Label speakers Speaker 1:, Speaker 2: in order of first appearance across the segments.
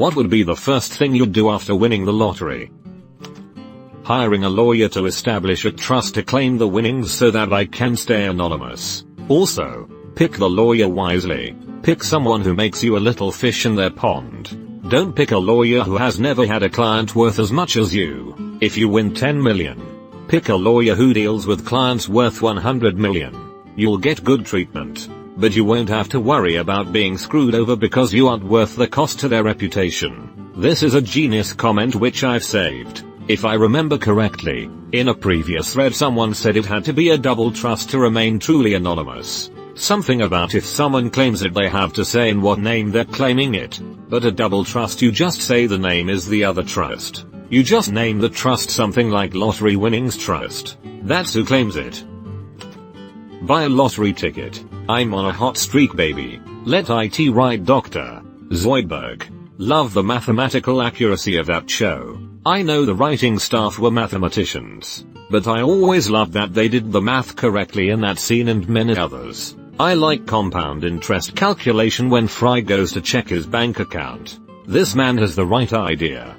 Speaker 1: What would be the first thing you'd do after winning the lottery? Hiring a lawyer to establish a trust to claim the winnings so that I can stay anonymous. Also, pick the lawyer wisely. Pick someone who makes you a little fish in their pond. Don't pick a lawyer who has never had a client worth as much as you. If you win 10 million, pick a lawyer who deals with clients worth 100 million. You'll get good treatment, but you won't have to worry about being screwed over because you aren't worth the cost to their reputation. This is a genius comment which I've saved. If I remember correctly, in a previous thread someone said it had to be a double trust to remain truly anonymous. Something about if someone claims it they have to say in what name they're claiming it. But a double trust you just say the name is the other trust. You just name the trust something like Lottery Winnings Trust. That's who claims it. Buy a lottery ticket. I'm on a hot streak baby. Let IT write Dr. Zoidberg. Love the mathematical accuracy of that show. I know the writing staff were mathematicians, but I always loved that they did the math correctly in that scene and many others. I like compound interest calculation when Fry goes to check his bank account. This man has the right idea.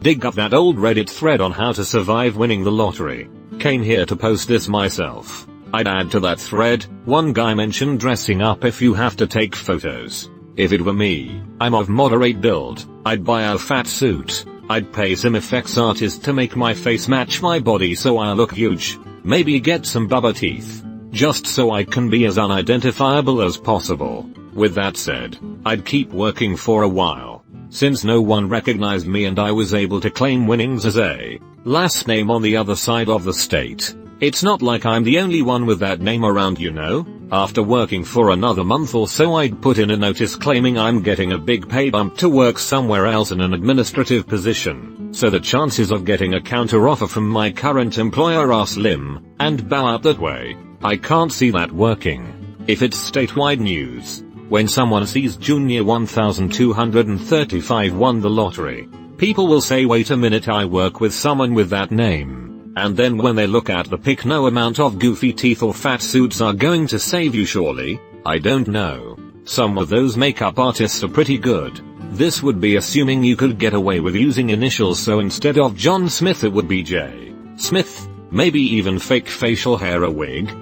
Speaker 1: Dig up that old Reddit thread on how to survive winning the lottery. Came here to post this myself. I'd add to that thread, one guy mentioned dressing up if you have to take photos. If it were me, I'm of moderate build, I'd buy a fat suit. I'd pay some effects artist to make my face match my body so I look huge. Maybe get some bubba teeth. Just so I can be as unidentifiable as possible. With that said, I'd keep working for a while. Since no one recognized me and I was able to claim winnings as a last name on the other side of the state. It's not like I'm the only one with that name around, you know? After working for another month or so I'd put in a notice claiming I'm getting a big pay bump to work somewhere else in an administrative position, so the chances of getting a counteroffer from my current employer are slim, and bow out that way. I can't see that working. If it's statewide news, when someone sees Junior 1235 won the lottery, people will say wait a minute, I work with someone with that name. And then when they look at the pic, no amount of goofy teeth or fat suits are going to save you surely. I don't know. Some of those makeup artists are pretty good. This would be assuming you could get away with using initials, so instead of John Smith it would be J. Smith. Maybe even fake facial hair, a wig.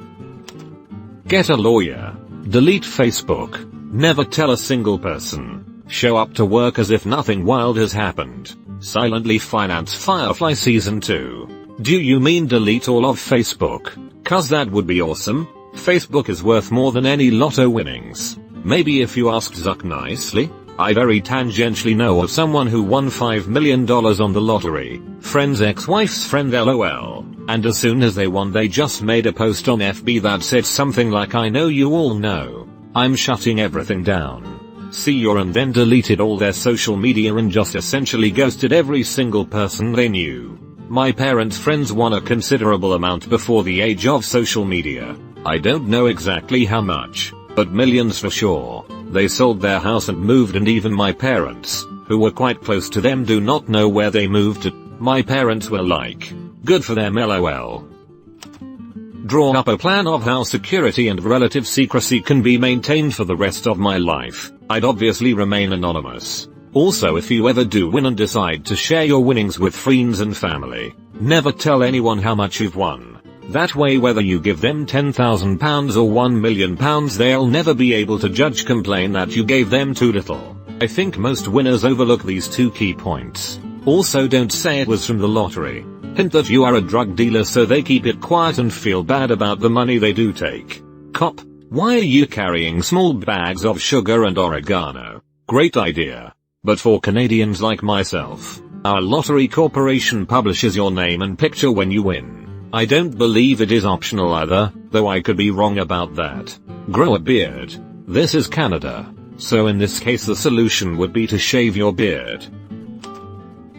Speaker 1: Get a lawyer. Delete Facebook. Never tell a single person. Show up to work as if nothing wild has happened. Silently finance Firefly Season 2. Do you mean delete all of Facebook? Cause that would be awesome. Facebook is worth more than any lotto winnings. Maybe if you asked Zuck nicely. I very tangentially know of someone who won $5 million on the lottery. Friend's ex-wife's friend, lol. And as soon as they won they just made a post on FB that said something like, I know you all know. I'm shutting everything down. See you, and then deleted all their social media and just essentially ghosted every single person they knew. My parents' friends won a considerable amount before the age of social media. I don't know exactly how much, but millions for sure. They sold their house and moved, and even my parents, who were quite close to them, do not know where they moved to. My parents were like, good for them, lol. Draw up a plan of how security and relative secrecy can be maintained for the rest of my life. I'd obviously remain anonymous. Also, if you ever do win and decide to share your winnings with friends and family, never tell anyone how much you've won. That way, whether you give them £10,000 or £1 million, they'll never be able to complain that you gave them too little. I think most winners overlook these two key points. Also, don't say it was from the lottery. Hint that you are a drug dealer so they keep it quiet and feel bad about the money they do take. Cop, why are you carrying small bags of sugar and oregano? Great idea. But for Canadians like myself, our lottery corporation publishes your name and picture when you win. I don't believe it is optional either, though I could be wrong about that. Grow a beard. This is Canada, so in this case the solution would be to shave your beard.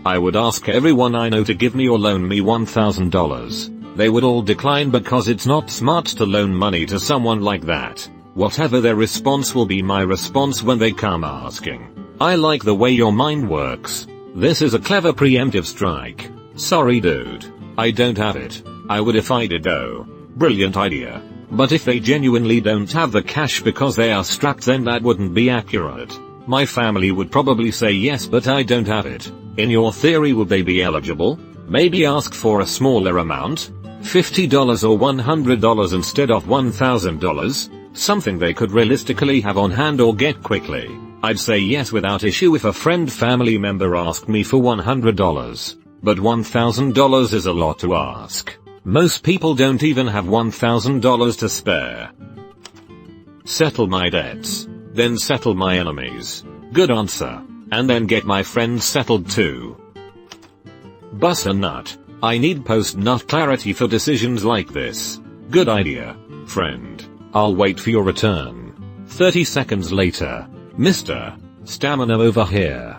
Speaker 1: I would ask everyone I know to give me or loan me $1,000. They would all decline because it's not smart to loan money to someone like that. Whatever their response will be my response when they come asking. I like the way your mind works. This is a clever preemptive strike. Sorry dude. I don't have it. I would if I did though. Brilliant idea. But if they genuinely don't have the cash because they are strapped, then that wouldn't be accurate. My family would probably say yes, but I don't have it. In your theory, would they be eligible? Maybe ask for a smaller amount? $50 or $100 instead of $1,000? Something they could realistically have on hand or get quickly. I'd say yes without issue if a family member asked me for $100. But $1,000 is a lot to ask. Most people don't even have $1,000 to spare. Settle my debts. Then settle my enemies. Good answer. And then get my friends settled too. Bust a nut. I need post-nut clarity for decisions like this. Good idea, friend. I'll wait for your return. 30 seconds later. Mr. Stamina over here.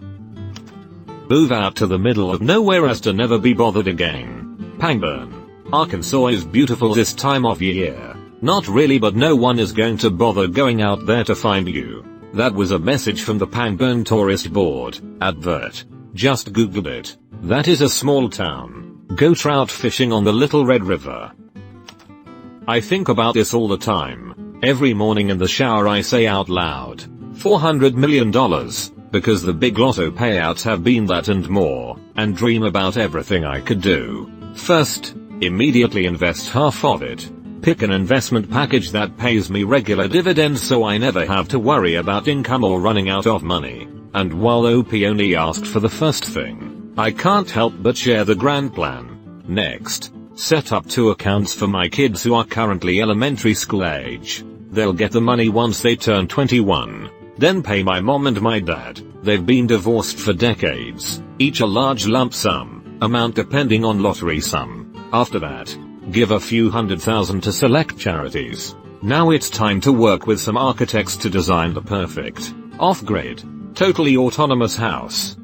Speaker 1: Move out to the middle of nowhere as to never be bothered again. Pangburn. Arkansas is beautiful this time of year. Not really, but no one is going to bother going out there to find you. That was a message from the Pangburn tourist board. Advert. Just googled it. That is a small town. Go trout fishing on the Little Red River. I think about this all the time. Every morning in the shower I say out loud, $400 million, because the big lotto payouts have been that and more, and dream about everything I could do. First, immediately invest half of it. Pick an investment package that pays me regular dividends so I never have to worry about income or running out of money. And while OP only asked for the first thing, I can't help but share the grand plan. Next, set up 2 accounts for my kids who are currently elementary school age. They'll get the money once they turn 21. Then pay my mom and my dad. They've been divorced for decades. Each a large lump sum, amount depending on lottery sum. After that, give a few $100,000 to select charities. Now it's time to work with some architects to design the perfect, off-grid, totally autonomous house.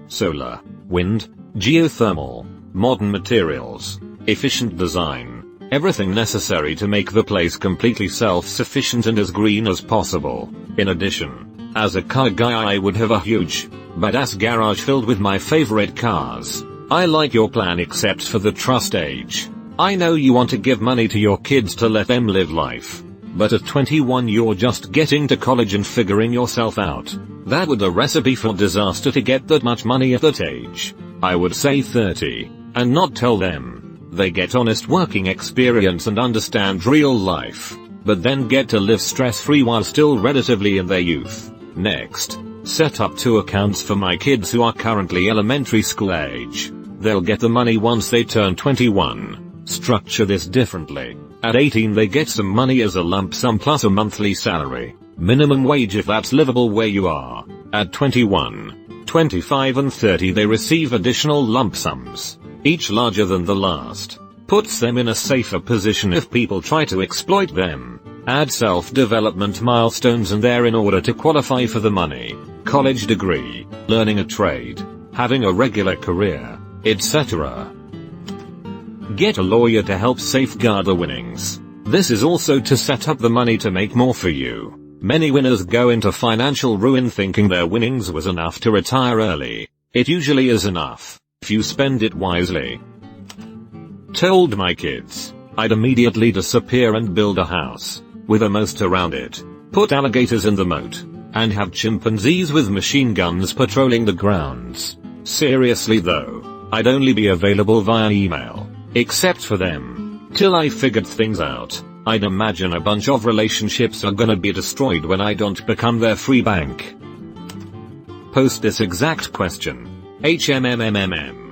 Speaker 1: Solar, wind, geothermal, modern materials, efficient design. Everything necessary to make the place completely self-sufficient and as green as possible. In addition, as a car guy I would have a huge, badass garage filled with my favorite cars. I like your plan except for the trust age. I know you want to give money to your kids to let them live life. But at 21 you're just getting to college and figuring yourself out. That would be a recipe for disaster to get that much money at that age. I would say 30, and not tell them. They get honest working experience and understand real life, but then get to live stress-free while still relatively in their youth. Next, set up 2 accounts for my kids who are currently elementary school age. They'll get the money once they turn 21. Structure this differently. At 18 they get some money as a lump sum plus a monthly salary. Minimum wage if that's livable where you are. At 21, 25 and 30 they receive additional lump sums, each larger than the last. Puts them in a safer position if people try to exploit them. Add self-development milestones in there in order to qualify for the money. College degree, learning a trade, having a regular career, etc. Get a lawyer to help safeguard the winnings. This is also to set up the money to make more for you. Many winners go into financial ruin thinking their winnings was enough to retire early. It usually is enough, if you spend it wisely. Told my kids, I'd immediately disappear and build a house, with a moat around it, put alligators in the moat, and have chimpanzees with machine guns patrolling the grounds. Seriously though, I'd only be available via email. Except for them. Till I figured things out. I'd imagine a bunch of relationships are gonna be destroyed when I don't become their free bank. Post this exact question. HMMMMM.